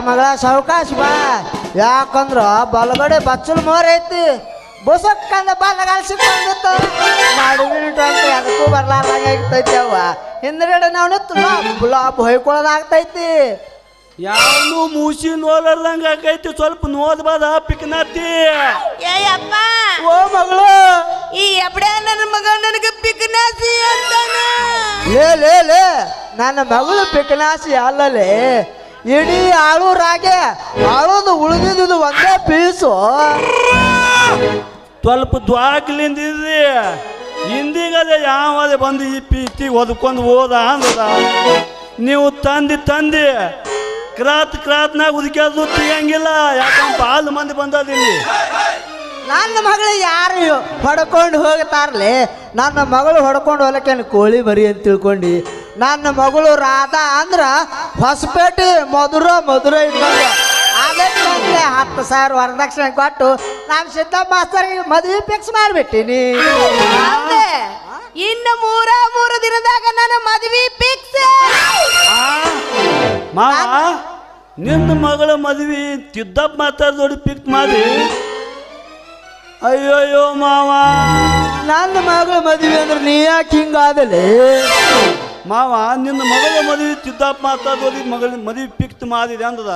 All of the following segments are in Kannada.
ಮಗಳ ಸಾವಕಾಶ ಬಾ. ಯಾಕಂದ್ರ ಬಲಗಡೆ ಬಚ್ಚಲ್ ಮೋರ್ ಐತಿ, ಬುಸಕ್ಕಂದ ಬಲಗಾಲ ಸಿಕ್ಕೊಂಡಿತ್ತು ನಡುವಿನ ಟೊಂಕ ಅದಕ್ಕೂ ಬರ್ಲಾರ್ದಂಗಾಗ್ತೈತಿ. ಅವ್ವ ಹಿಂದ್ಗಡೆ ನಾವು ನಿತ್ತು ಗುಲಾಬ್ ಹೊಯ್ಕೊಳ್ಳೋದಾಗ್ತೈತಿ. ಯಾವನು ಮೂಸಿ ನೋಲಾರ್ದಂಗ ಆಕೈತಿ, ಸ್ವಲ್ಪ ನೋದ್ಬಾದ ಪಿಕ್ನಾತಿ. ಏಯಪ್ಪ ಓ ಮಗಳು, ಈ ಎಬ್ಡೆ ನನ್ನ ಮಗ ನನಗೆ ಪಿಕ್ನಾಸಿ ಅಂತಾನ. ಲೇ ನನ್ನ ಮಗಳು ಪಿಕನಾಸಿ ಅಲ್ಲಲೇ, ಇಡೀ ಆಳೂರಾಗೆ ಆಳೋದು ಉಳಿದಿದ್ದು ಒಂದೇ ಪೀಸು. ಸ್ವಲ್ಪ ದ್ವಾಕ್ಲಿಂದ ಹಿಂದಿಗದೆ ಯಾವದೆ ಬಂದು ಈ ಪೀತಿ ಒದ್ಕೊಂಡು ಹೋದ ಅಂದದ. ನೀವು ತಂದಿ ಕ್ರಾತ್ನಾಗ ಉದಕ್ಯಾದು ತೆಗಿಯಂಗಿಲ್ಲ, ಯಾಕಂದ್ರೆ ಬಾಲ್ ಮಂದಿ ಬಂದದಿಲ್ಲಿ. ನನ್ನ ಮಗಳು ಯಾರು ಹೊಡ್ಕೊಂಡು ಹೋಗ್ತಾರಲಿ, ನನ್ನ ಮಗಳು ಹೊಡ್ಕೊಂಡು ಹೋಗ್ಲಿಕ್ಕೆ ಕೋಳಿ ಮರಿ ಅಂತ ತಿಳ್ಕೊಂಡು. ನನ್ನ ಮಗಳು ರಾಧಾ ಅಂದ್ರ ಹೊಸಪೇಟೆ ಮಧುರ ಇದ್ದಂಗ. ಅದಕ್ಕೆ 10,000 ವರದಕ್ಷಿಣೆ ಕೊಟ್ಟು ನಾನು ಸಿದ್ದಪ್ಪ ಮಾಸ್ತರ್ಗೆ ಮದುವೆ ಫಿಕ್ಸ್ ಮಾಡಿಬಿಟ್ಟಿನಿ. ಇನ್ನು ಮೂರು ದಿನದಾಗ ನನ್ನ ಮದುವೆ ಫಿಕ್ಸ್. ಮಾವ ನಿನ್ನ ಮಗಳ ಮದ್ವಿ ಸಿದ್ದಪ್ಪ ಮಾತಾಡೋಡಿ ಫಿಕ್ಸ್ ಮಾಡಿ. ಅಯ್ಯೋಯ್ಯೋ ಮಾವ, ನನ್ನ ಮಗಳ ಮದುವೆ ಅಂದ್ರೆ ನೀ ಯಾಕೆ ಹಿಂಗಾದಲೇ ಮಾವ? ನಿನ್ನ ಮಗಳ ಮದುವೆ ಸಿದ್ದಪ್ಪ ಮಾತಾಡೋದಿ ಮಗಳ ಮದುವೆ ಫಿಕ್ಸ್ ಮಾಡಿದೆ ಅಂದದ.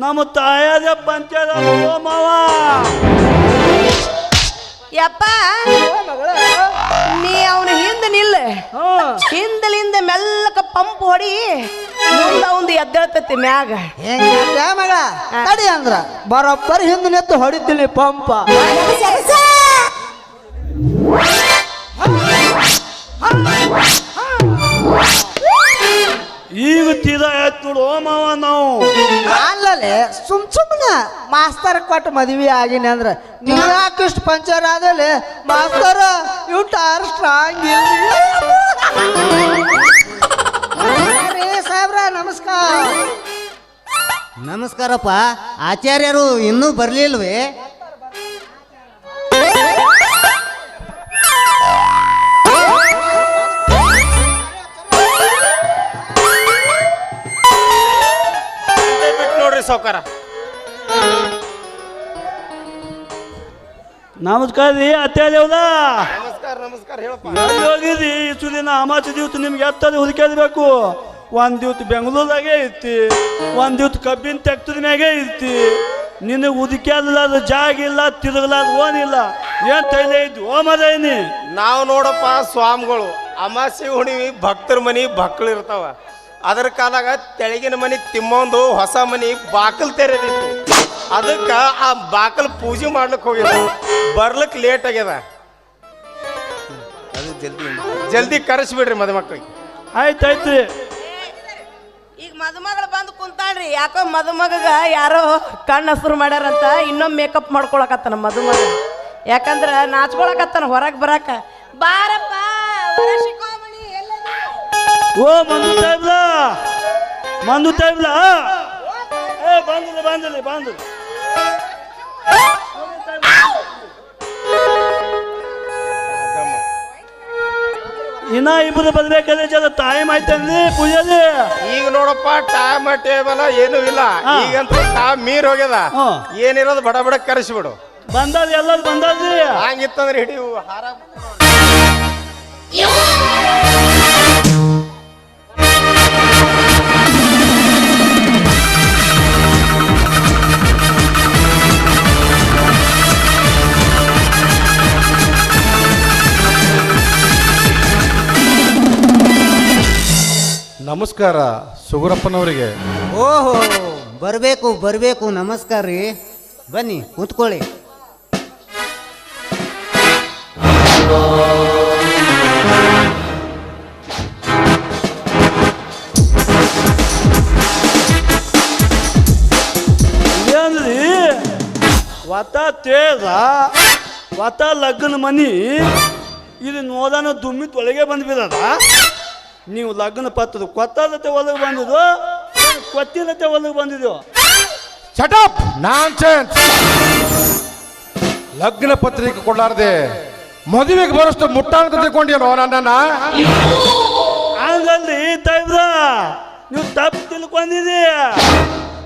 ನಮ್ಮ ತಾಯಾದ ಪಂಚಾಯತ್ ಮಾವ. ಯಪ್ಪ ನೀ ಅವನ ಹಿಂದೆ ನಿಲ್ಲ, ಹಿಂದಲಿಂದ ಮೆಲ್ಲಕ ಪಂಪ್ ಹೊಡಿ, ಮುಂದ ಒಂದು ಎದ್ದೇಳ್ತತಿ ಮ್ಯಾಗ. ಹೆಂಗ ಮಗಳ ತಡಿ ಅಂದ್ರ ಬರೋಬ್ಬರಿ ಹಿಂದೆ ನೆತ್ತು ಹೊಡಿತೀನಿ ಪಂಪ. ಈಗ ತೀರಾ ಆಯ್ತು ನೋಡು ಮಾವ. ನಾವು ಅಲ್ಲೇ ಸುಮ್ಮನೆ ಮಾಸ್ತರ್ ಕೊಟ್ಟು ಮದುವೆ ಆಗಿನಿ ಅಂದ್ರ ನೀ ಯಾಕಿಷ್ಟು ಪಂಚರ್ ಆದಲ್ಲಿ ಮಾಸ್ತರ್ ಇವ್ ಟಾರ್ ಸ್ಟ್ರಾಂಗ್ ಇಲ್ರಿ. ಸಾಹೇಬ್ರ ನಮಸ್ಕಾರ. ನಮಸ್ಕಾರಪ್ಪ. ಆಚಾರ್ಯರು ಇನ್ನೂ ಬರ್ಲಿಲ್ವೇ? ನೋಡ್ರಿ ಸಾವ್ಕಾರ. ನಮಸ್ಕಾರ ರೀ ಅತ್ಯಾದೇವ್ದ. ನಮಸ್ಕಾರ ಹೇಳಪ್ಪ. ಎಲ್ಲಿ ಹೋಗಿದ್ರಿ ಇಷ್ಟು ದಿನ? ಅಮಾಸಿ ದಿವಸ ನಿಮ್ಗೆ ಎತ್ತದ ಹುಡುಕ್ಯಾದಬೇಕು. ಒಂದ್ ದಿವಸ ಬೆಂಗಳೂರಾಗೆ ಐತಿ, ಒಂದ್ ದಿವಸ ಕಬ್ಬಿನ ತೆಗ್ತದ ಮ್ಯಾಗೆ ಐತಿ. ನಿನಗೆ ಹುಡುಕ್ಯಾದ ಜಾಗ ಇಲ್ಲ, ತಿರುಗಲಾದ ಓನಿಲ್ಲ. ಏನ್ ತೈಲೆ ಇದ್ದು ಓ ಮದೇನಿ? ನಾವು ನೋಡಪ್ಪ ಸ್ವಾಮಿಗಳು ಅಮಾಸಿ ಹುಣಿವಿ ಭಕ್ತರ ಮನಿ ಭಕ್ಳು ಇರ್ತಾವ. ಅದರ ಕಾಲಾಗ ತೆಳಗಿನ ಮನಿ ತಿಮ್ಮೊಂದು ಹೊಸ ಮನಿ ಬಾಕಲ್ ತೆರೆದಿತ್ತು. ಅದಕ್ಕೆ ಆ ಬಾಕಲ್ ಪೂಜೆ ಮಾಡ್ಲಿಕ್ಕೆ ಹೋಗಿದ, ಬರ್ಲಿಕ್ಕೆ ಲೇಟ್ ಆಗ್ಯದ. ಅದು ಜಲ್ದಿ ಕರೆಸ್ಬಿಡ್ರಿ ಮದುಮಕ್ಕಳಿಗೆ. ಆಯ್ತಾಯ್ತು. ಈಗ ಮದುಮಗಳು ಬಂದು ಕುಂತಾಳ್ರಿ. ಯಾಕೋ ಮದುಮಗ ಯಾರೋ ಕಣ್ಣು ಹಸುರು ಮಾಡ್ಯಾರಂತ ಇನ್ನೊಮ್ಮೆ ಮೇಕಪ್ ಮಾಡ್ಕೊಳಕತ್ತಾನ ಮದುಮಗ. ಯಾಕಂದ್ರ ನಾಚ್ಕೊಳಕತ್ತಾನ ಹೊರಗೆ ಬರಾಕ. ಬಾರಪ್ಪ ವರಶಿಖಾಮಣಿ ಎಲ್ಲದ? ಓ ಮಂದು ಟೈಬ್ಲ ಏ ಬಂದಿಲ್ಲ. ಇನ್ನ ಇಬ್ಬರು ಬರ್ಬೇಕಾದ್ರೆ ಜನ ಟೈಮ್ ಆಯ್ತಂದ್ರಿ ಪೂಜಾರಿ. ಈಗ ನೋಡಪ್ಪ ಟೈಮ್ ಟೇಬಲ್ ಏನು ಇಲ್ಲ. ಈಗಂತೂ ಟೈಮ್ ಮೀರ್ ಹೋಗ್ಯದ. ಏನಿರೋದು ಬಡ ಬಡ ಕರೆಸಿಬಿಡು. ಬಂದದ್ರಿ ಎಲ್ಲರೂ ಬಂದದ್ರಿ. ಹಂಗಿತ್ತಂದ್ರೆ ಹಿಡಿ ಹಾರ. ನಮಸ್ಕಾರ ಸುಗುರಪ್ಪನವರಿಗೆ. ಓಹೋ, ಬರಬೇಕು. ನಮಸ್ಕಾರ ರೀ. ಬನ್ನಿ ಕೂತ್ಕೊಳ್ಳಿ. ಏನ್ರಿ ಒತ್ತ ತೇಜ ಒತ್ತ ಲಗ್ನ ಮನಿ ಇದು ನೋದಾನ ದುಮ್ಮಿತ್ ಒಳಗೆ ಬಂದ್ಬಿಡದ. ನೀವು ಲಗ್ನ ಪತ್ರದ ಕೊತ್ತದತೆ ಒಳಗೆ ಬಂದಿದ್ದು, ಕೊತ್ತಿನತೆ ಒಳಗೆ ಬಂದಿದ್ದು. Shut up nonsense. ಲಗ್ನ ಪತ್ರಿಕೆ ಕೊಡ್ಲಾರ್ದೆ ಮದುವೆಗೆ ಬರೋಷ್ಟು ಮುಟ್ಟ ಅಂತ ತಿಳ್ಕೊಂಡೇನೋ ನನ್ನನ್ನ? ಹಂಗಲ್ರಿ ತೈಬ್ರ, ನೀವು ತಪ್ಪು ತಿಳ್ಕೊಂಡಿದ್ದೀ.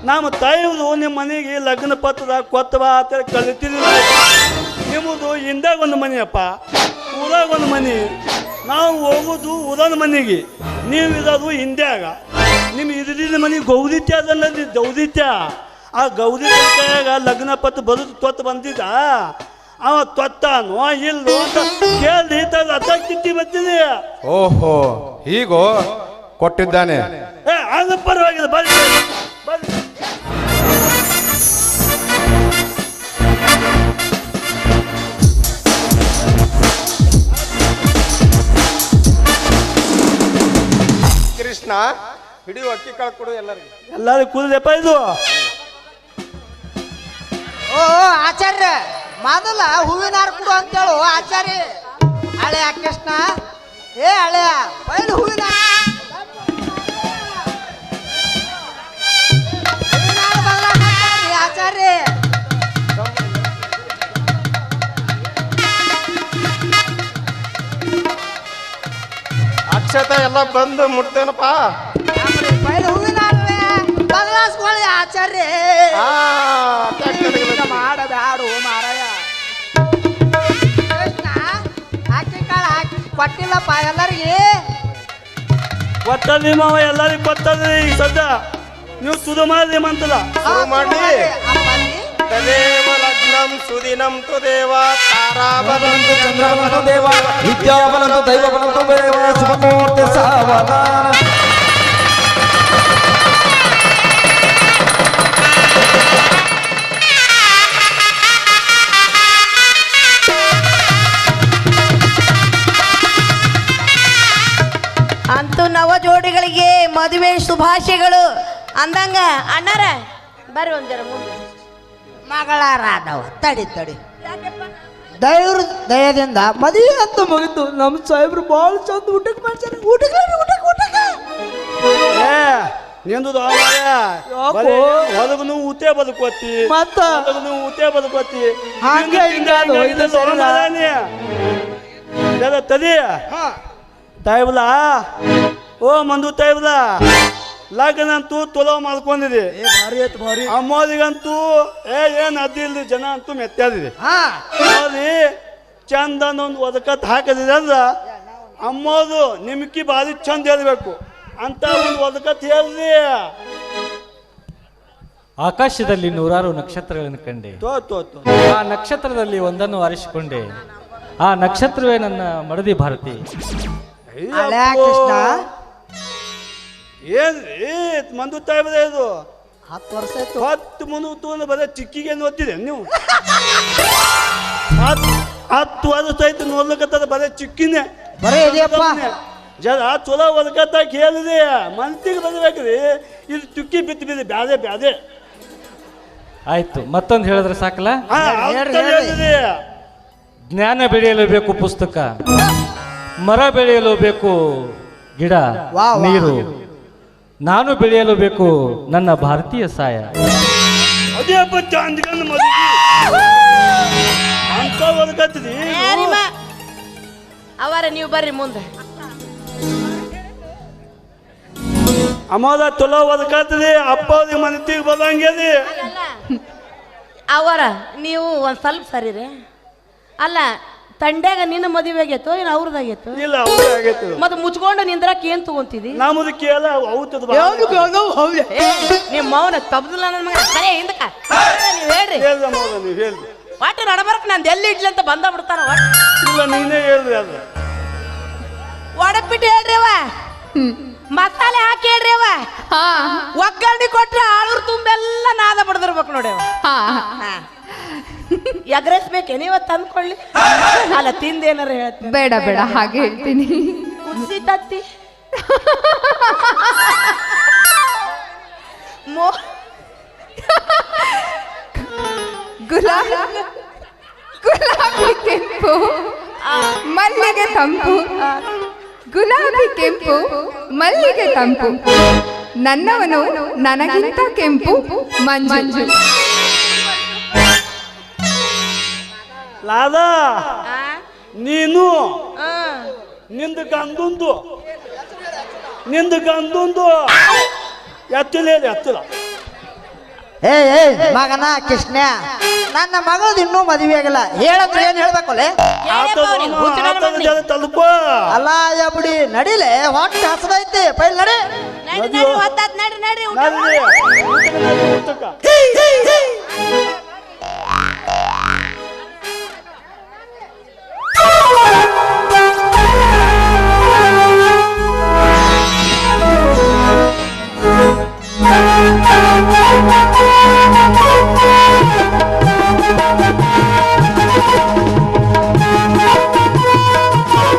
ನಮ್ಮ ತಾಯಿದು ನಿಮ್ಮ ಮನೆಗೆ ಲಗ್ನ ಪತ್ರದ ಕೊತ್ತವ ಅಂತ ಕಲಿತಿದ್ವಿ. ನಿಮ್ಮದು ಹಿಂದಾಗ ಒಂದು ಮನೆಯಪ್ಪ, ಊರಾಗ ಒಂದು ಮನೆ. ನಾವು ಹೋಗೋದು ಊರನ ಮನೆಗೆ, ನೀವು ಇರೋದು ಹಿಂದ್ಯಾಗ. ನಿಮ್ಮ ಇದ್ದಿದ್ದ ಮನೆ ಗೌದಿತ್ಯ ಅದನ್ನದಿ ದೌದಿತ್ಯ. ಆ ಗೌದಿತ್ಯಾಗ ಲಗ್ನ ಪತ್ತು ಬರೋದು ತೊತ್ತು ಬಂದಿದ್ದ. ಅವ ತೊತ್ತಾನೋ ಇಲ್ಲೋ ಅಂತ ಕೇಳಿ ಅತ್ತಾಗ್ತಿತ್ತಿ ಬರ್ತಿದೆ. ಓಹೋ, ಹೀಗೋ ಕೊಟ್ಟಿದ್ದಾನೆ. ಅದು ಪರವಾಗಿಲ್ಲ, ಬರ್ರಿ ಬರ್ರಿ. ಕೃಷ್ಣ ಹಿಡಿಯುವ ಅಕ್ಕಿ ಕಾಳು ಕೊಡು ಎಲ್ಲರಿಗೆ. ಎಲ್ಲರೂ ಕೂದಲೆಪ್ಪ ಇದು. ಓ ಆಚಾರ್ಯ, ಮೊದಲ ಹೂವಿನ ಹಾರ ಕೊಡು ಅಂತೇಳು ಆಚಾರ್ಯ. ಹಳೆಯ ಕೃಷ್ಣ, ಏ ಹಳೆಯ ಬಯಲು ಹೂವಿನ ಆಚಾರ್ಯ. ಅಕ್ಷತೆ ಎಲ್ಲ ಬಂದು ಮುಟ್ತೇನಪ್ಪ. ಬಯಲು ಹೂವಿನ ಬದಲಾಯಿಸ್ಕೊಳ್ಳಿ ಆಚಾರ್ಯ. ಮಾಡಬ್ಯಾಡು ಮಾರಾಯ. ಕೃಷ್ಣ ಹಾಕಿ ಕಾಳ ಹಾಕಿ ಕೊಟ್ಟಿಲ್ಲಪ್ಪ ಎಲ್ಲರಿಗೆ. ಕೊಟ್ಟದ್ರಿ ಮಾವ, ಎಲ್ಲರಿಗೂ ಕೊಟ್ಟದ್ರಿ. ಈಗ ಸದ್ಯ ನೀವು ಸುದು ಮಾಡಿ ಮಂತಲ್ಲ ಶುರು ಮಾಡಿ. ತದೇವ ಲಗ್ನಂ ಸುದಿನಂ ತು ದೇವ ತಾರಾಬಲಂತು ಚಂದ್ರಬಲಂತು ದೇವ ವಿದ್ಯಾಬಲಂತು ದೈವಬಲಂತು ದೇವ ಶುಭಮೂರ್ತಿ ಸಾವಧಾನ. ಅಂತೂ ನವ ಜೋಡಿಗಳಿಗೆ ಮದುವೆ ಶುಭಾಶಯಗಳು ಅಂದಂಗ. ಅಣ್ಣಾರ ಬರ್ರಿ ಒಂದರ ಮುಂದೆ. ಮಗಳಾರಾದವ ತಡಿ ತಡಿ. ದೇವ್ರ ದಯದಿಂದ ಮದುವೆ ಅಂತ ಮುಗಿತು. ನಮ್ಮ ಸಾಹೇಬ್ರು ಭಾಳ ಚಂದ ಊಟಕ್ಕೆ ಮಾಡ್ತಾರೆ. ಊಟಕ್ಕೆ ನಿಂದು ಹೊಲಗನು ಊತೆ ಬದುಕೋತಿ, ಮತ್ತ ಹೊಲಗನು ಊತೆ ಬದುಕೋತಿ. ಹಂಗೆ ಹಿಂಗಾದು ಇದು ಸರಿನಾ? ತದಿ ತಾಯಿಬಲ, ಓ ಮಂದು ತಾಯಿಬಲ, ಲಗ್ನ ಅಂತೂ ತುಲೋ ಮಾಡ್ಕೊಂಡಿದೆ. ಅಮ್ಮೋದಿಗಂತೂ ಏನ್ ಅದಿಲ್ರಿ, ಜನ ಅಂತೂ ಮೆತ್ತಾದಿದೆ. ನೋಡಿ ಚಂದನ ಒಂದು ಒದಕತ್ ಹಾಕದಿದೆ ಅಂದ್ರ ಅಮ್ಮೋದು ನಿಮ್ಕಿ ಭಾರಿ ಚಂದ ಹೇಳ್ಬೇಕು ಅಂತ ಒಂದು ಒದಕತ್ ಹೇಳ್ರಿ. ಆಕಾಶದಲ್ಲಿ ನೂರಾರು ನಕ್ಷತ್ರಗಳನ್ನು ಕಂಡೆ. ತೋ ಆ ನಕ್ಷತ್ರದಲ್ಲಿ ಒಂದನ್ನು ಆರಿಸಿಕೊಂಡೆ. ಆ ನಕ್ಷತ್ರವೇ ನನ್ನ ಮಡದಿ ಭಾರತಿ. ಹಳೆಯ ಕೃಷ್ಣ ಏನ್ರಿ ಮಂದು ತಾಯಿಬದ ಇದು 10 ವರ್ಷ ಆಯ್ತು. 10 ಮುನ್ನೂತು ಅಂದ್ರೆ ಬರೀ ಚಿಕ್ಕಿಗೆ ಓದ್ತಿದೆ ನೀವು. 10 ವರ್ಷ ಆಯ್ತು ನೋಡ್ಲಿಕ್ಕತ್ತದ ಬರೀ ಚಿಕ್ಕಿನೇ. ಬರೀ ಇದೆಯಪ್ಪ. ಜರ ಚಲೋ ಒದಕತ್ತ ಕೇಳಿದೆ, ಮನ್ಸಿಗೆ ಬರ್ಬೇಕ್ರಿ. ಇದು ಚುಕ್ಕಿ ಬಿತ್ತು ಬಿದ್ದೆ ಬ್ಯಾದೆ ಬ್ಯಾದೆ. ಆಯ್ತು, ಮತ್ತೊಂದು ಹೇಳಿದ್ರೆ ಸಾಕಲ್ಲ. ಹೇಳಿದೆ. ಜ್ಞಾನ ಬೆಳೆಯಲು ಬೇಕು ಪುಸ್ತಕ, ಮರ ಬೆಳೆಯಲು ಬೇಕು ಗಿಡ ನೀರು, ನಾನು ಬೆಳೆಯಲು ಬೇಕು ನನ್ನ ಭಾರತೀಯ ಸಾಯ. ಅದೇ ಹಬ್ಬ ಚಾಂದಿಗನ್ನ ಮದುವೆ ಅಂತ ಒದಕತ್ತಿದಿ. ಅವರ ನೀವು ಬರ್ರಿ ಮುಂದೆ. ಅಮ್ಮದ ಚಲೋ ಒದಕತ್ತಿದಿ, ಅಪ್ಪದಿ ಮನತಿಗೆ ಬದಂಗೆದಿ. ಅವರ ನೀವು ಒಂದು ಸ್ವಲ್ಪ ಸರಿ ರೀ. ಅಲ್ಲ, ತಂಡ್ಯಾಗ ನಿನ್ನ ಮದುವೆ ಆಗೈತೋ ಏನು ಅವ್ರದ್ದಾಗೈತೋ? ಇಲ್ಲ ಅವ್ರೇ ಆಗೈತಿ. ಮತ್ತೆ ಮುಚ್ಕೊಂಡು ನಿಂದ್ರಕ್ಕೆ ಏನ್ ತಗೊಂತಿದಿ? ನಮ್ಮದು ಕೇಳ ಔತದ ನಿಮ್ಮ ಮೌನ ತಬ್ದಿಲ್ಲ ನನ್ನ ಮಗ. ಸರಿ ಹಿಂದಕ್ಕ ನೀವು ಹೇಳ್ರಿ. ನೀವು ಹೇಳ್ರಿ. ಒಟ್ಟು ನಡಬರ್ಕ್ ನಂದು ಎಲ್ಲಿ ಇಡ್ಲಿ ಅಂತ ಬಂದ ಬಿಡ್ತಾರ. ಇಲ್ಲ ನೀನೇ ಹೇಳ್ರಿ. ಅದು ಒಡಪಿಟ್ಟು ಹೇಳ್ರಿ ಅವ, ಮಸಾಲೆ ಹಾಕಿ ಹೇಳ್ರಿ ಅವ, ಒಗ್ಗರಣೆ ಕೊಟ್ರೆ ಆಳೂರು ತುಂಬೆಲ್ಲ ನಾದ ಬಡ್ದಿರ್ಬೇಕು ನೋಡಿ ಅವ. ಎಗ್ರೆಸ್ಬೇಕೆ ನೀವ ತಂದ್ಕೊಳ್ಳಿ. ಅಲ್ಲ ತಿಂದೇನಾರ ಹೇಳ್ತೀನಿ. ಬೇಡ ಬೇಡ ಹಾಗೆ ಹೇಳ್ತೀನಿ. ಕುದಿಸಿ ತತ್ತಿ ಗುಲಾಬಿ ಕೆಂಪು ಮಲ್ಲಿಗೆ ತಂಪು, ಗುಲಾಬಿ ಕೆಂಪು ಮಲ್ಲಿಗೆ ತಂಪು, ನನ್ನವನು ನನಗಿಂತ ಕೆಂಪು ಮಂಜು. ಲಾದ ನೀನು ನಿಂದು ಗಂದುಂದು ಎತ್ತಲೇ ಎತ್ತಲ ಏ ಮಗನ ಕೃಷ್ಣ ನನ್ನ ಮಗಳದು ಇನ್ನೂ ಮದುವೆ ಆಗಿಲ್ಲ ಹೇಳಂದ್ರೆ ಏನ್ ಹೇಳ್ಬೇಕಲ್ಲೇ ತಲುಪೋ ಅಲ್ಲ ಬಿಡಿ ನಡಿಲೆ ಹೊಟ್ಟೆ ಹಸದೈತಿ ಪೈಲ್ ನಡಿ ನಡಿ ಹೊತ್ತಾತ್ ನಡಿ ನಡಿ ಊಟ ನಡ್ರಿ. ಊಟಕ್ಕ.